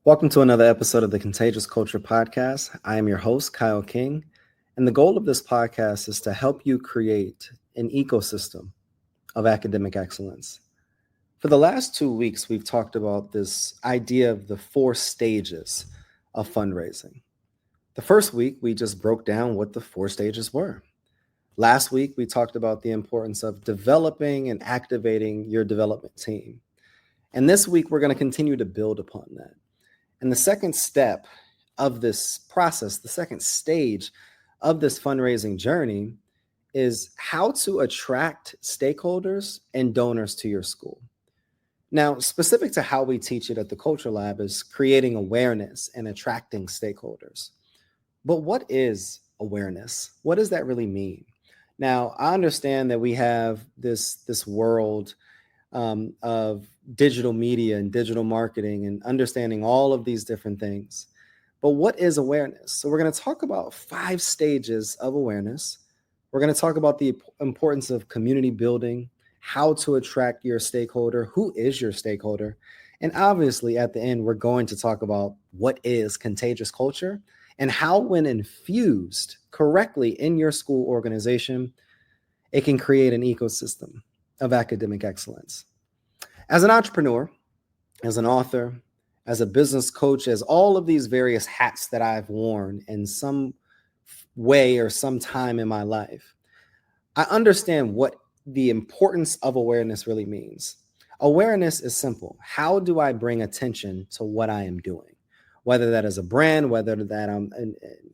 Welcome to another episode of the Contagious Culture podcast. I am your host, Kyle King, and the goal of this podcast is to help you create an ecosystem of academic excellence. For the last 2 weeks, we've talked about this idea of the 4 stages of fundraising. The first week, we just broke down what the 4 stages were. Last week, we talked about the importance of developing and activating your development team. And this week, we're going to continue to build upon that. And the second step of this process, the second stage of this fundraising journey is how to attract stakeholders and donors to your school. Now, specific to how we teach it at the Culture Lab is creating awareness and attracting stakeholders. But what is awareness? What does that really mean? Now, I understand that we have this world of digital media and digital marketing and understanding all of these different things. But what is awareness? So we're going to talk about 5 stages of awareness. We're going to talk about the importance of community building, how to attract your stakeholder, who is your stakeholder. And obviously at the end, we're going to talk about what is contagious culture and how, when infused correctly in your school organization, it can create an ecosystem of academic excellence. As an entrepreneur, as an author, as a business coach, as all of these various hats that I've worn in some way or some time in my life, I understand what the importance of awareness really means. Awareness is simple. How do I bring attention to what I am doing? Whether that is a brand, whether that I'm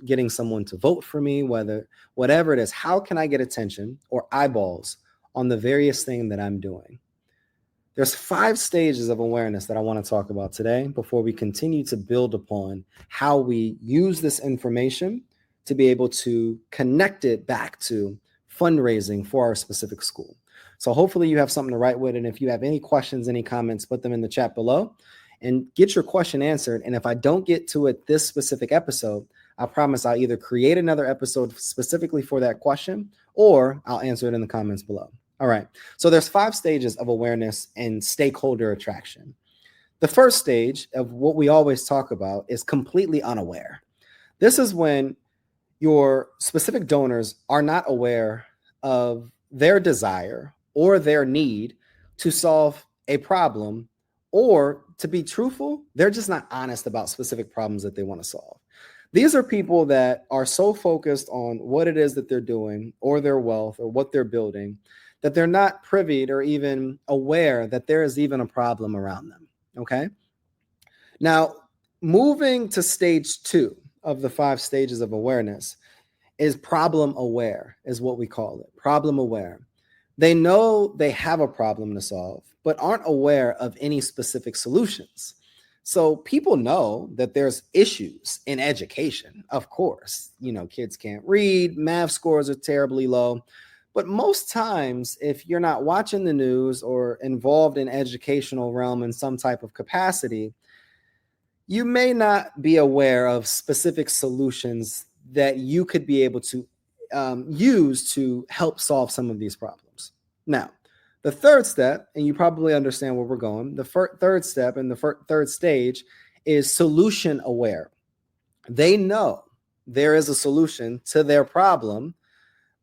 getting someone to vote for me, whatever it is, how can I get attention or eyeballs on the various thing that I'm doing? There's 5 stages of awareness that I want to talk about today before we continue to build upon how we use this information to be able to connect it back to fundraising for our specific school. So hopefully you have something to write with. And if you have any questions, any comments, put them in the chat below and get your question answered. And if I don't get to it this specific episode, I promise I'll either create another episode specifically for that question or I'll answer it in the comments below. All right. So there's 5 stages of awareness and stakeholder attraction. The first stage of what we always talk about is completely unaware. This is when your specific donors are not aware of their desire or their need to solve a problem, or to be truthful, they're just not honest about specific problems that they want to solve. These are people that are so focused on what it is that they're doing or their wealth or what they're building that they're not privy or even aware that there is even a problem around them, okay? Now, moving to stage 2 of the 5 stages of awareness is problem aware, is what we call it, problem aware. They know they have a problem to solve, but aren't aware of any specific solutions. So people know that there's issues in education, of course. You know, kids can't read, math scores are terribly low. But most times, if you're not watching the news or involved in educational realm in some type of capacity, you may not be aware of specific solutions that you could be able to use to help solve some of these problems. Now, the third step, and you probably understand where we're going, the third step and the third stage is solution aware. They know there is a solution to their problem,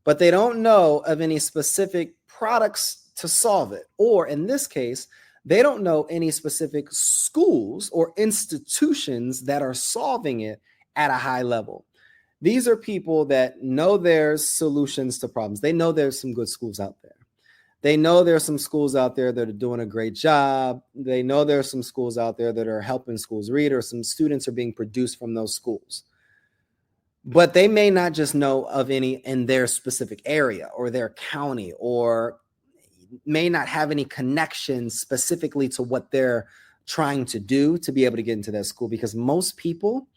but they don't know of any specific products to solve it. Or in this case, they don't know any specific schools or institutions that are solving it at a high level. These are people that know there's solutions to problems. They know there's some good schools out there. They know there's some schools out there that are doing a great job. They know there's some schools out there that are helping schools read, or some students are being produced from those schools. But they may not just know of any in their specific area or their county, or may not have any connections specifically to what they're trying to do to be able to get into that school. Because most people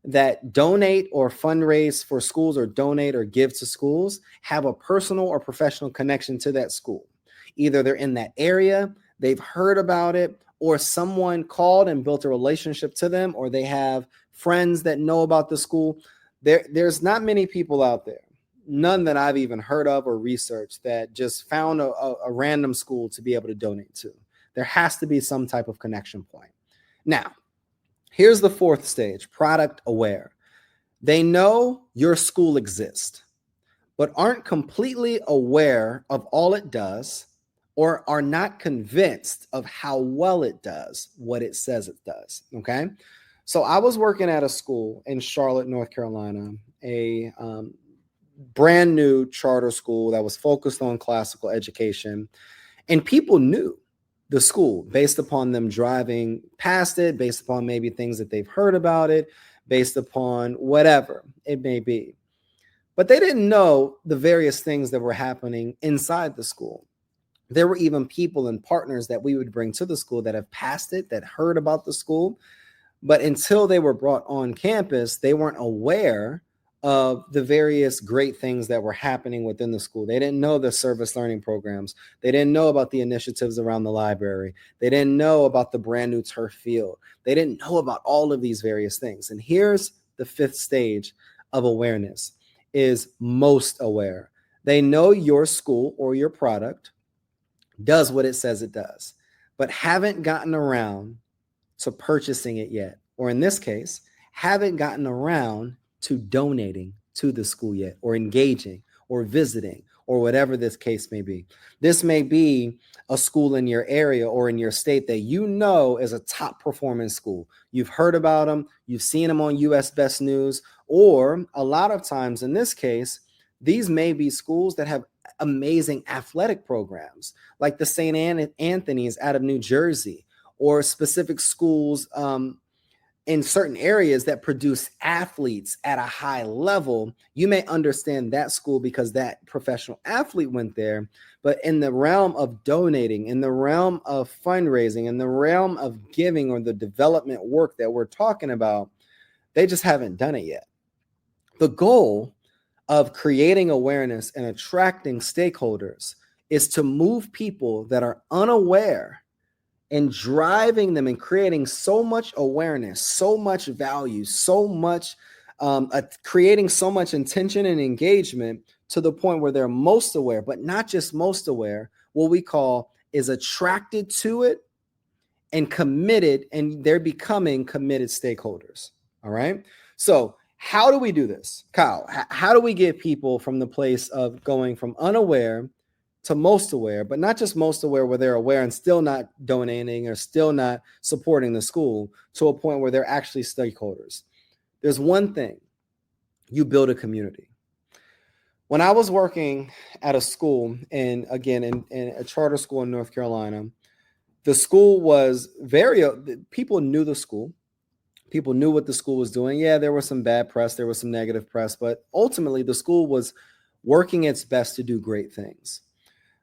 that donate or fundraise for schools or donate or give to schools have a personal or professional connection to that school. Either they're in that area, they've heard about it, or someone called and built a relationship to them, or they have friends that know about the school. There's not many people out there, none that I've even heard of or researched, that just found a random school to be able to donate to. There has to be some type of connection point. Now, Here's the fourth stage, product aware. They know your school exists, but aren't completely aware of all it does or are not convinced of how well it does what it says it does. Okay. So I was working at a school in Charlotte, North Carolina, a brand new charter school that was focused on classical education. And people knew the school based upon them driving past it, based upon maybe things that they've heard about it, based upon whatever it may be. But they didn't know the various things that were happening inside the school. There were even people and partners that we would bring to the school that have passed it, that heard about the school. But until they were brought on campus, they weren't aware of the various great things that were happening within the school. They didn't know the service learning programs. They didn't know about the initiatives around the library. They didn't know about the brand new turf field. They didn't know about all of these various things. And here's the fifth stage of awareness, is most aware. They know your school or your product does what it says it does, but haven't gotten around to purchasing it yet. Or in this case, haven't gotten around to donating to the school yet, or engaging, or visiting, or whatever this case may be. This may be a school in your area or in your state that you know is a top performing school. You've heard about them, you've seen them on US Best News, or a lot of times in this case, these may be schools that have amazing athletic programs, like the St. Anthony's out of New Jersey, or specific schools in certain areas that produce athletes at a high level. You may understand that school because that professional athlete went there. But in the realm of donating, in the realm of fundraising, in the realm of giving, or the development work that we're talking about, they just haven't done it yet. The goal of creating awareness and attracting stakeholders is to move people that are unaware and driving them and creating so much awareness, so much value, so much, creating so much intention and engagement to the point where they're most aware, but not just most aware, what we call is attracted to it and committed, and they're becoming committed stakeholders. All right. So how do we do this, Kyle? How do we get people from the place of going from unaware to most aware, but not just most aware where they're aware and still not donating or still not supporting the school, to a point where they're actually stakeholders? There's one thing: you build a community. When I was working at a school, and again, in a charter school in North Carolina, the school was people knew the school. People knew what the school was doing. Yeah, there was some bad press, there was some negative press, but ultimately the school was working its best to do great things.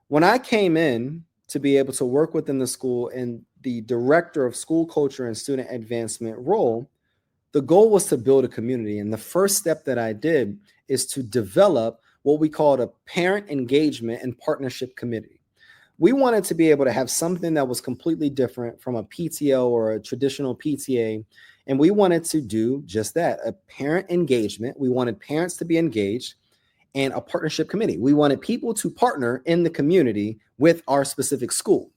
When I came in to be able to work within the school in the director of school culture and student advancement role, the goal was to build a community. And the first step that I did is to develop what we called a parent engagement and partnership committee. We wanted to be able to have something that was completely different from a PTO or a traditional PTA. And we wanted to do just that, a parent engagement. We wanted parents to be engaged, and a partnership committee. We wanted people to partner in the community with our specific school.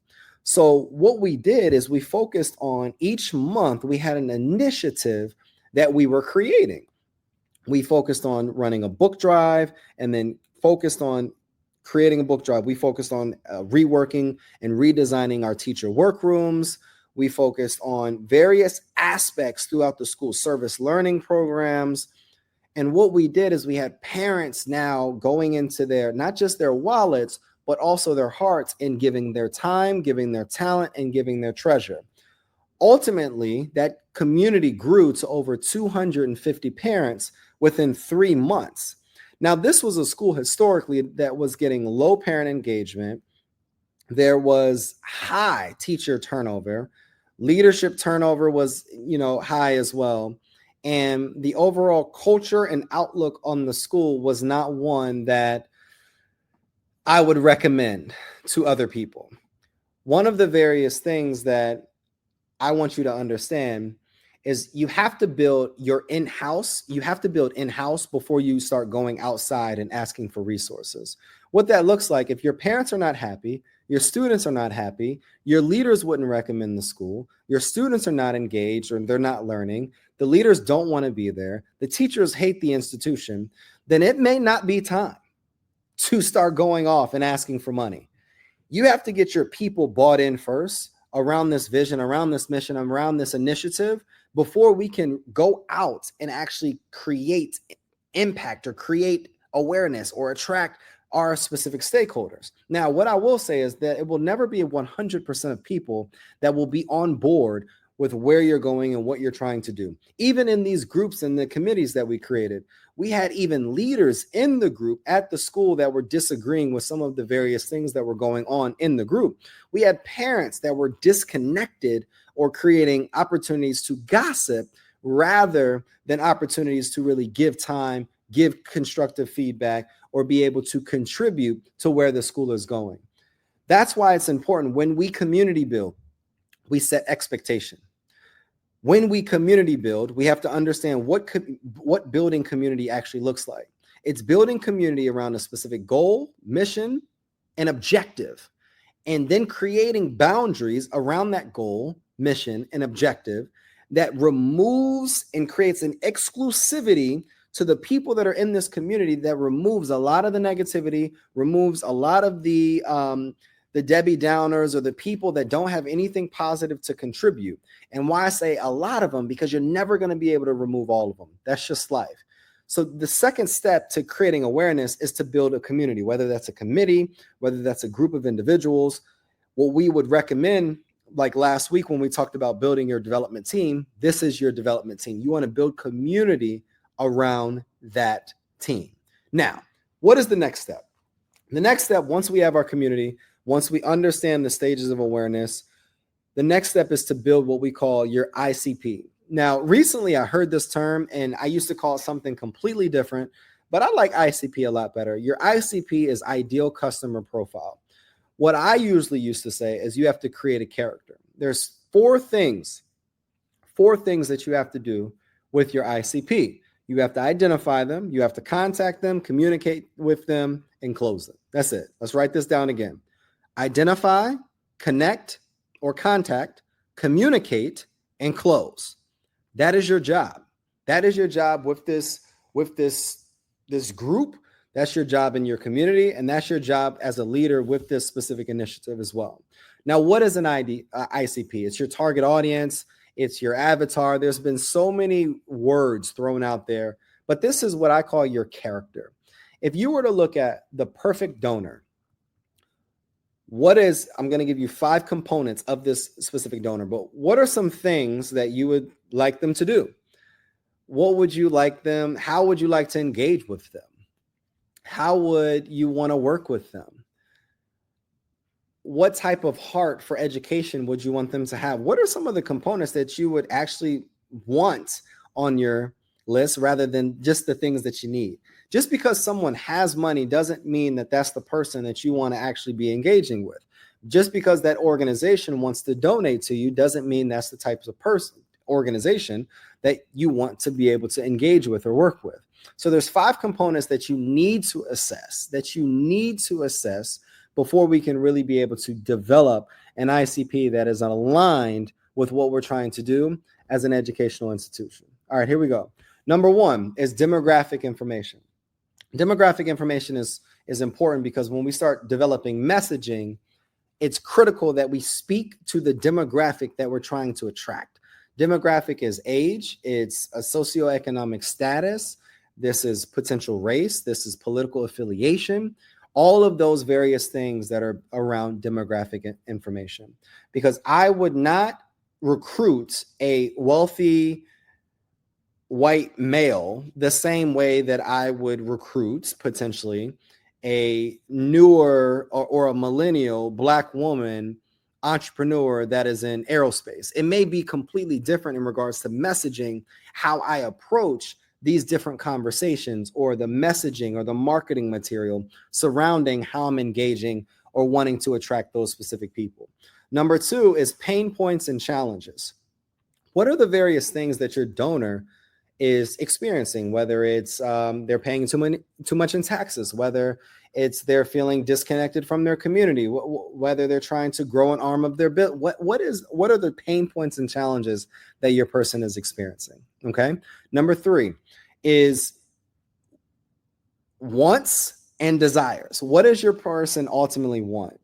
So what we did is we focused on, each month we had an initiative that we were creating. We focused on running a book drive, and then focused on creating a book drive. We focused on reworking and redesigning our teacher workrooms. We focused on various aspects throughout the school, service learning programs. And what we did is we had parents now going into their, not just their wallets, but also their hearts, in giving their time, giving their talent, and giving their treasure. Ultimately, that community grew to over 250 parents within 3 months. Now, this was a school historically that was getting low parent engagement. There was high teacher turnover. Leadership turnover was, high as well. And the overall culture and outlook on the school was not one that I would recommend to other people. One of the various things that I want you to understand is you have to build in-house before you start going outside and asking for resources. What that looks like, if your parents are not happy, Your students are not happy. Your leaders wouldn't recommend the school. Your students are not engaged or they're not learning. The leaders don't want to be there. The teachers hate the institution. Then it may not be time to start going off and asking for money. You have to get your people bought in first around this vision, around this mission, around this initiative before we can go out and actually create impact or create awareness or attract our specific stakeholders. Now, what I will say is that it will never be 100% of people that will be on board with where you're going and what you're trying to do. Even in these groups and the committees that we created, we had even leaders in the group at the school that were disagreeing with some of the various things that were going on in the group. We had parents that were disconnected or creating opportunities to gossip rather than opportunities to really give time, give constructive feedback, or be able to contribute to where the school is going. That's why it's important when we community build, we set expectation. When we community build, we have to understand what building community actually looks like. It's building community around a specific goal, mission, and objective, and then creating boundaries around that goal, mission, and objective that removes and creates an exclusivity to the people that are in this community, that removes a lot of the negativity, removes a lot of the Debbie Downers or the people that don't have anything positive to contribute. And why I say a lot of them, because you're never going to be able to remove all of them. That's just life. So the second step to creating awareness is to build a community, whether that's a committee, whether that's a group of individuals. What we would recommend, like last week when we talked about building your development team, this is your development team. You want to build community around that team. Now, what is the next step? The next step, once we have our community, once we understand the stages of awareness, the next step is to build what we call your ICP. Now, recently I heard this term and I used to call it something completely different, but I like ICP a lot better. Your ICP is ideal customer profile. What I usually used to say is you have to create a character. There's four things that you have to do with your ICP. You have to identify them, you have to contact them, communicate with them, and close them. That's it. Let's write this down again. Identify, connect or contact, communicate, and close. That is your job. That is your job with this group. That's your job in your community, and that's your job as a leader with this specific initiative as well. Now, what is an ICP? It's your target audience. It's your avatar. There's been so many words thrown out there, but this is what I call your character. If you were to look at the perfect donor, I'm going to give you 5 components of this specific donor, but what are some things that you would like them to do? What would you like them? How would you like to engage with them? How would you want to work with them? What type of heart for education would you want them to have? What are some of the components that you would actually want on your list rather than just the things that you need? Just because someone has money doesn't mean that that's the person that you want to actually be engaging with. Just because that organization wants to donate to you doesn't mean that's the type of organization that you want to be able to engage with or work with. So there's 5 components that you need to assess, before we can really be able to develop an ICP that is aligned with what we're trying to do as an educational institution. All right, here we go. Number 1 is demographic information. Demographic information is important because when we start developing messaging, it's critical that we speak to the demographic that we're trying to attract. Demographic is age, it's a socioeconomic status, this is potential race, this is political affiliation, all of those various things that are around demographic information. Because I would not recruit a wealthy white male the same way that I would recruit potentially a newer or a millennial Black woman entrepreneur that is in aerospace. It may be completely different in regards to messaging, how I approach these different conversations or the messaging or the marketing material surrounding how I'm engaging or wanting to attract those specific people. Number 2 is pain points and challenges. What are the various things that your donor is experiencing, whether it's they're paying too much in taxes, whether it's they're feeling disconnected from their community, whether they're trying to grow an arm of their bit. What are the pain points and challenges that your person is experiencing? Okay. Number 3 is wants and desires. What does your person ultimately want?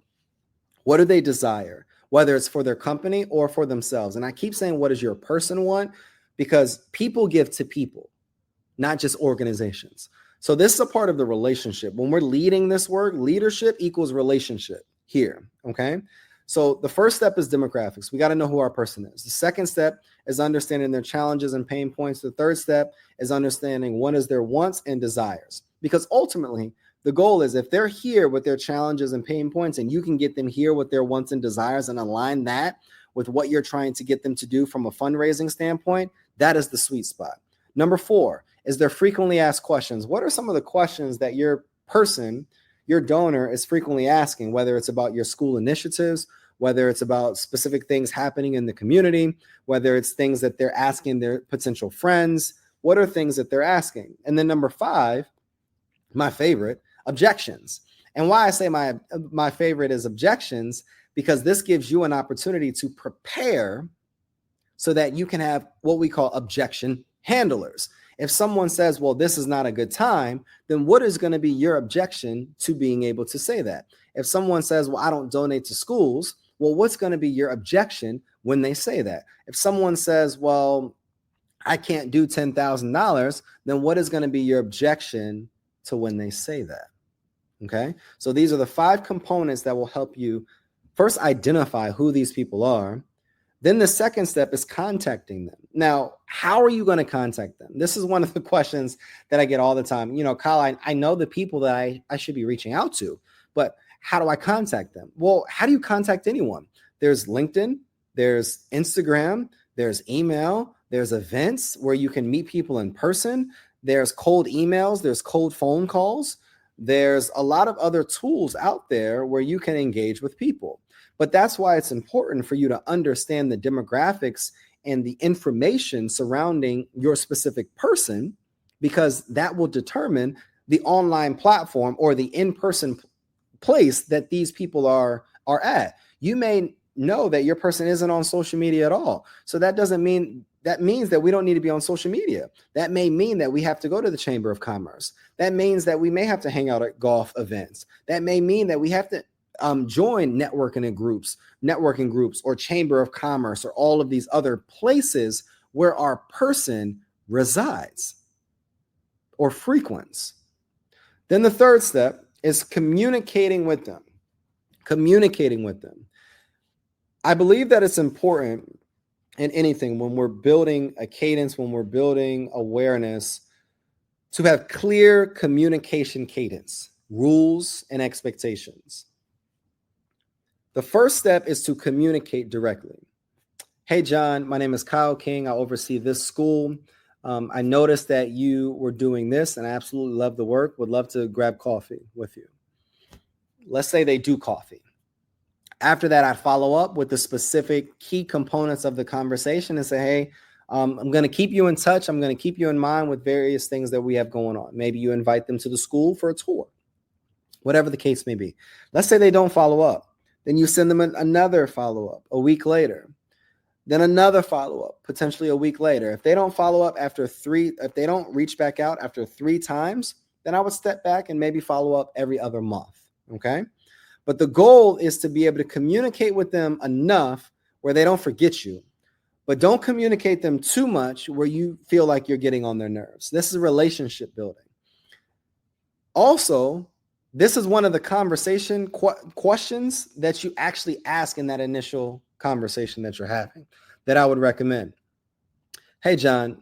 What do they desire? Whether it's for their company or for themselves. And I keep saying, what does your person want? Because people give to people, not just organizations. So this is a part of the relationship. When we're leading this work, leadership equals relationship here, okay? So the first step is demographics. We got to know who our person is. The second step is understanding their challenges and pain points. The third step is understanding what is their wants and desires. Because ultimately, the goal is if they're here with their challenges and pain points and you can get them here with their wants and desires and align that with what you're trying to get them to do from a fundraising standpoint, that is the sweet spot. Number 4 is their frequently asked questions. What are some of the questions that your person, your donor, is frequently asking, whether it's about your school initiatives, whether it's about specific things happening in the community, whether it's things that they're asking their potential friends? What are things that they're asking? And then number 5, my favorite, objections. And why I say my favorite is objections, because this gives you an opportunity to prepare so that you can have what we call objection handlers. If someone says, well, this is not a good time, then what is going to be your objection to being able to say that? If someone says, well, I don't donate to schools, well, what's going to be your objection when they say that? If someone says, well, I can't do $10,000, then what is going to be your objection to when they say that? Okay. So these are the 5 components that will help you first identify who these people are. Then the second step is contacting them. Now, how are you going to contact them? This is one of the questions that I get all the time. You know, Kyle, I know the people that I should be reaching out to, but how do I contact them? Well, how do you contact anyone? There's LinkedIn, there's Instagram, there's email, there's events where you can meet people in person. There's cold emails, there's cold phone calls. There's a lot of other tools out there where you can engage with people. But that's why it's important for you to understand the demographics and the information surrounding your specific person, because that will determine the online platform or the in-person place that these people are at. You may know that your person isn't on social media at all. So that means that we don't need to be on social media. That may mean that we have to go to the Chamber of Commerce. That means that we may have to hang out at golf events. That may mean that we have to join networking groups or Chamber of Commerce or all of these other places where our person resides or frequents. Then the third step is communicating with them. I believe that it's important in anything when we're building a cadence, when we're building awareness, to have clear communication cadence, rules, and expectations. The first step is to communicate directly. Hey, John, my name is Kyle King. I oversee this school. I noticed that you were doing this and I absolutely love the work. Would love to grab coffee with you. Let's say they do coffee. After that, I follow up with the specific key components of the conversation and say, hey, I'm going to keep you in touch. I'm going to keep you in mind with various things that we have going on. Maybe you invite them to the school for a tour, whatever the case may be. Let's say they don't follow up. Then you send them another follow-up a week later. Then another follow-up, potentially a week later. If they don't follow up if they don't reach back out after 3 times, then I would step back and maybe follow up every other month. Okay. But the goal is to be able to communicate with them enough where they don't forget you, but don't communicate them too much where you feel like you're getting on their nerves. This is relationship building. Also, this is one of the conversation questions that you actually ask in that initial conversation that you're having that I would recommend. Hey, John,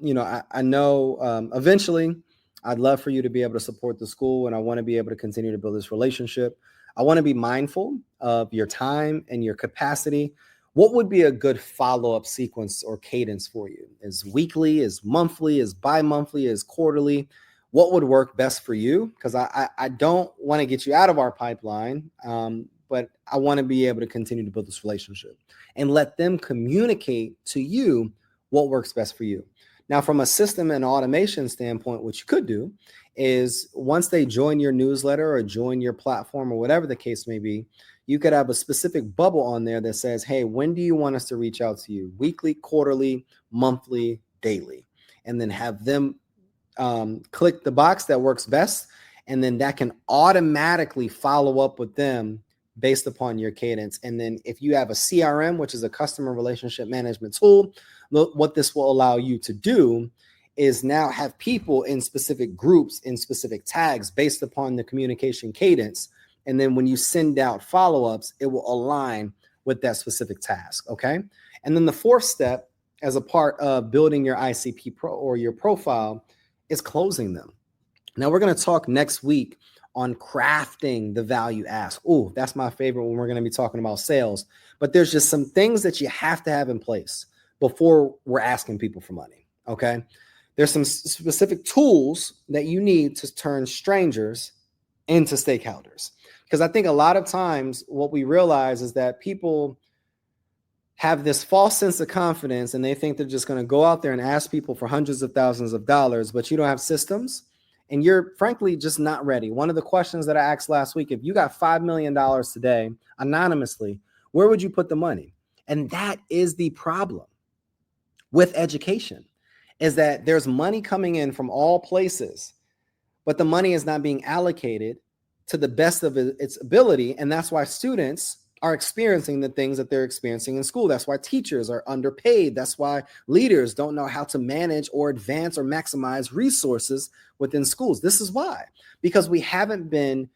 I know eventually I'd love for you to be able to support the school, and I want to be able to continue to build this relationship. I want to be mindful of your time and your capacity. What would be a good follow-up sequence or cadence for you? Is weekly, is monthly, is bi-monthly, is quarterly? What would work best for you? Because I don't want to get you out of our pipeline, but I want to be able to continue to build this relationship and let them communicate to you what works best for you. Now, from a system and automation standpoint, what you could do is once they join your newsletter or join your platform or whatever the case may be, you could have a specific bubble on there that says, hey, when do you want us to reach out to you? Weekly, quarterly, monthly, daily. And then have them click the box that works best. And then that can automatically follow up with them based upon your cadence. And then if you have a CRM, which is a customer relationship management tool, what this will allow you to do is now have people in specific groups, in specific tags based upon the communication cadence. And then when you send out follow-ups, it will align with that specific task, okay? And then the fourth step as a part of building your ICP pro or your profile is closing them. Now we're going to talk next week on crafting the value ask. Oh, that's my favorite when we're going to be talking about sales. But there's just some things that you have to have in place before we're asking people for money, okay? There's some specific tools that you need to turn strangers into stakeholders. Because I think a lot of times what we realize is that people have this false sense of confidence and they think they're just going to go out there and ask people for hundreds of thousands of dollars, but you don't have systems and you're frankly just not ready. One of the questions that I asked last week, if you got $5 million today anonymously, where would you put the money? And that is the problem with education, is that there's money coming in from all places, but the money is not being allocated to the best of its ability. And that's why students are experiencing the things that they're experiencing in school. That's why teachers are underpaid. That's why leaders don't know how to manage or advance or maximize resources within schools. This is why, because we haven't been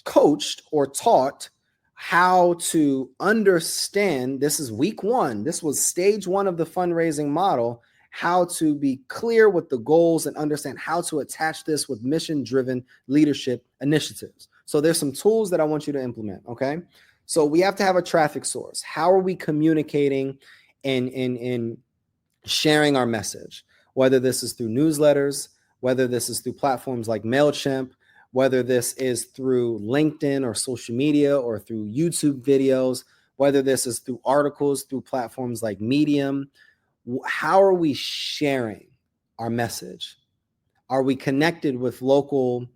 coached or taught how to understand. This is week one. This was stage one of the fundraising model, how to be clear with the goals and understand how to attach this with mission-driven leadership initiatives. So there's some tools that I want you to implement, okay? So we have to have a traffic source. How are we communicating and sharing our message? Whether this is through newsletters, whether this is through platforms like MailChimp, whether this is through LinkedIn or social media or through YouTube videos, whether this is through articles, through platforms like Medium. How are we sharing our message? Are we connected with local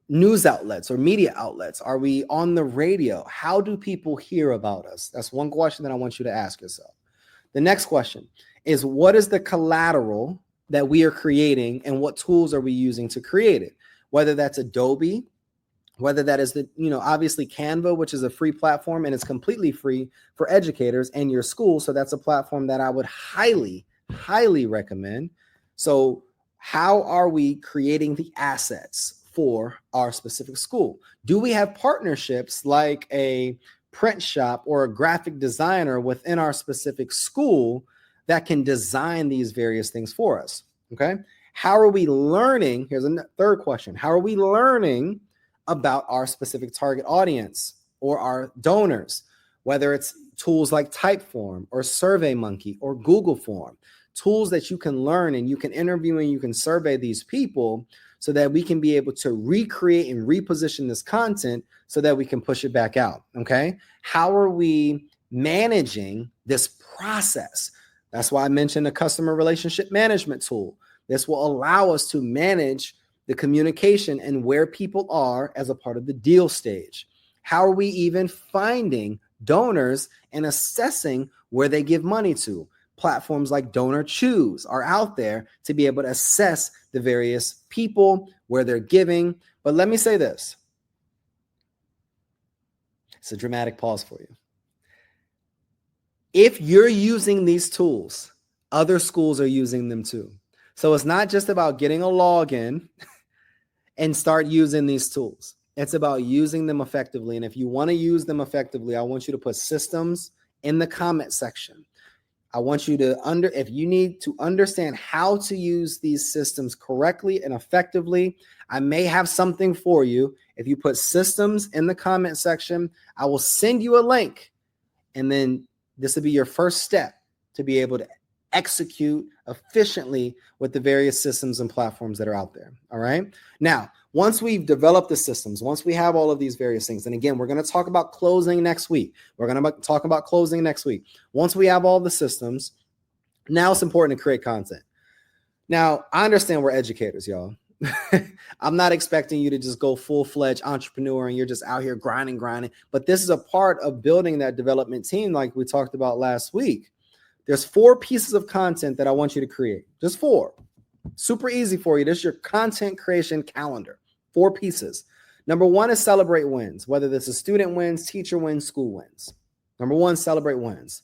news outlets or media outlets? Are we on the radio? How do people hear about us? That's one question that I want you to ask yourself. The next question is, what is the collateral that we are creating and what tools are we using to create it? Whether that's Adobe, whether that is obviously Canva, which is a free platform and it's completely free for educators and your school. So that's a platform that I would highly, highly recommend. So how are we creating the assets for our specific school? Do we have partnerships like a print shop or a graphic designer within our specific school that can design these various things for us? Okay. How are we learning? Here's a third question. How are we learning about our specific target audience or our donors, whether it's tools like Typeform or SurveyMonkey or Google Form, tools that you can learn and you can interview and you can survey these people so that we can be able to recreate and reposition this content so that we can push it back out, okay? How are we managing this process? That's why I mentioned a customer relationship management tool. This will allow us to manage the communication and where people are as a part of the deal stage. How are we even finding donors and assessing where they give money to? Platforms like Donor Choose are out there to be able to assess the various people, where they're giving. But let me say this. It's a dramatic pause for you. If you're using these tools, other schools are using them too. So it's not just about getting a login and start using these tools. It's about using them effectively. And if you want to use them effectively, I want you to put systems in the comment section. I want you to if you need to understand how to use these systems correctly and effectively, I may have something for you. If you put systems in the comment section, I will send you a link. And then this will be your first step to be able to execute efficiently with the various systems and platforms that are out there. All right. Now, once we've developed the systems, once we have all of these various things, and again, we're going to talk about closing next week. We're going to talk about closing next week. Once we have all the systems, Now it's important to create content. Now, I understand we're educators, y'all. I'm not expecting you to just go full-fledged entrepreneur and you're just out here grinding. But this is a part of building that development team like we talked about last week. There's 4 pieces of content that I want you to create. Just 4. Super easy for you. This is your content creation calendar. 4 pieces. Number 1 is celebrate wins, whether this is student wins, teacher wins, school wins. Number 1, celebrate wins.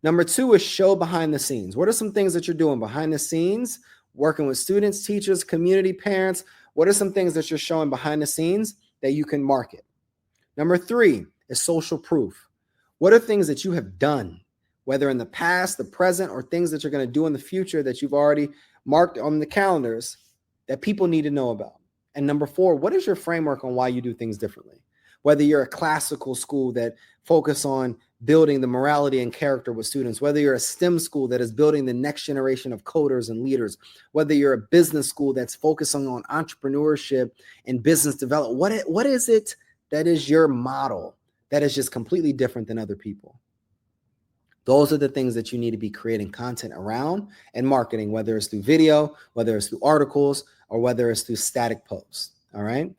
Number 2 is show behind the scenes. What are some things that you're doing behind the scenes, working with students, teachers, community, parents? What are some things that you're showing behind the scenes that you can market? Number 3 is social proof. What are things that you have done, whether in the past, the present, or things that you're going to do in the future that you've already marked on the calendars that people need to know about? And number 4, what is your framework on why you do things differently? Whether you're a classical school that focus on building the morality and character with students, whether you're a STEM school that is building the next generation of coders and leaders, whether you're a business school that's focusing on entrepreneurship and business development, what is it that is your model that is just completely different than other people? Those are the things that you need to be creating content around and marketing, whether it's through video, whether it's through articles, or whether it's through static posts. All right.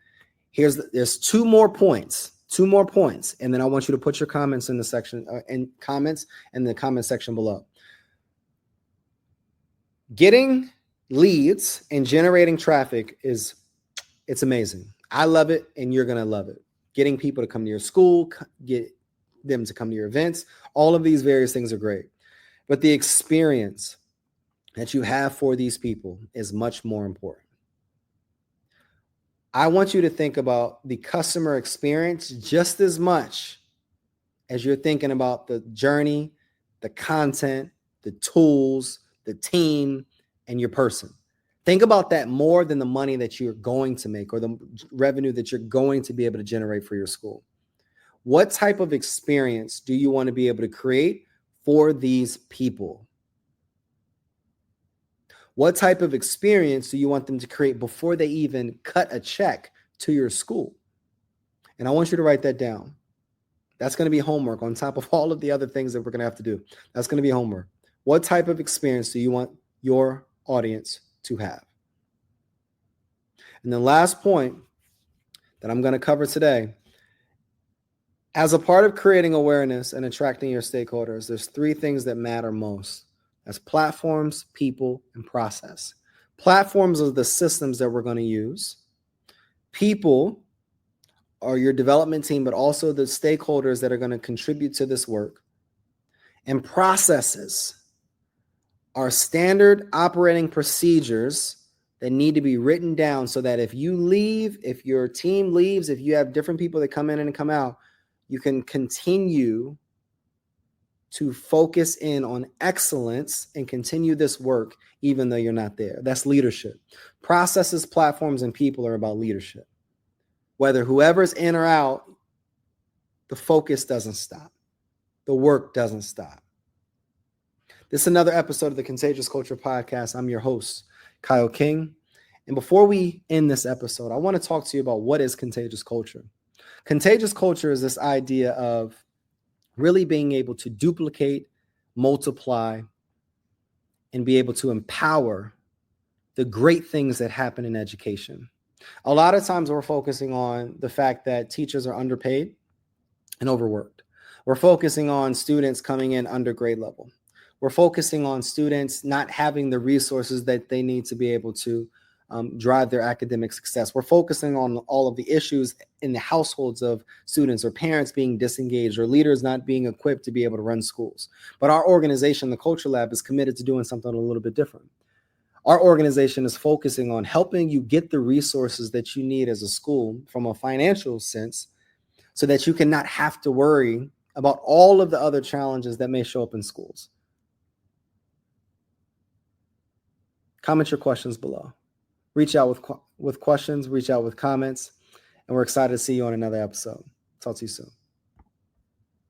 There's 2 more points, and then I want you to put your comments in the section in the comment section below. Getting leads and generating traffic it's amazing. I love it, and you're gonna love it. Getting people to come to your school, get them to come to your events, all of these various things are great. But the experience that you have for these people is much more important. I want you to think about the customer experience just as much as you're thinking about the journey, the content, the tools, the team, and your person. Think about that more than the money that you're going to make or the revenue that you're going to be able to generate for your school. What type of experience do you want to be able to create for these people? What type of experience do you want them to create before they even cut a check to your school? And I want you to write that down. That's going to be homework on top of all of the other things that we're going to have to do. That's going to be homework. What type of experience do you want your audience to have? And the last point that I'm going to cover today, as a part of creating awareness and attracting your stakeholders, there's 3 things that matter most. That's platforms, people, and process. Platforms are the systems that we're going to use. People are your development team, but also the stakeholders that are going to contribute to this work. And processes are standard operating procedures that need to be written down so that if you leave, if your team leaves, if you have different people that come in and come out, you can continue to focus in on excellence and continue this work even though you're not there. That's leadership. Processes, platforms, and people are about leadership. Whether whoever's in or out, the focus doesn't stop. The work doesn't stop. This is another episode of the Contagious Culture podcast. I'm your host, Kyle King. And before we end this episode, I want to talk to you about what is contagious culture. Contagious culture is this idea of really being able to duplicate, multiply, and be able to empower the great things that happen in education. A lot of times we're focusing on the fact that teachers are underpaid and overworked. We're focusing on students coming in under grade level. We're focusing on students not having the resources that they need to be able to drive their academic success. We're focusing on all of the issues in the households of students or parents being disengaged or leaders not being equipped to be able to run schools. But our organization, the Culture Lab, is committed to doing something a little bit different. Our organization is focusing on helping you get the resources that you need as a school from a financial sense so that you can not have to worry about all of the other challenges that may show up in schools. Comment your questions below. Reach out with questions, reach out with comments, and we're excited to see you on another episode. Talk to you soon.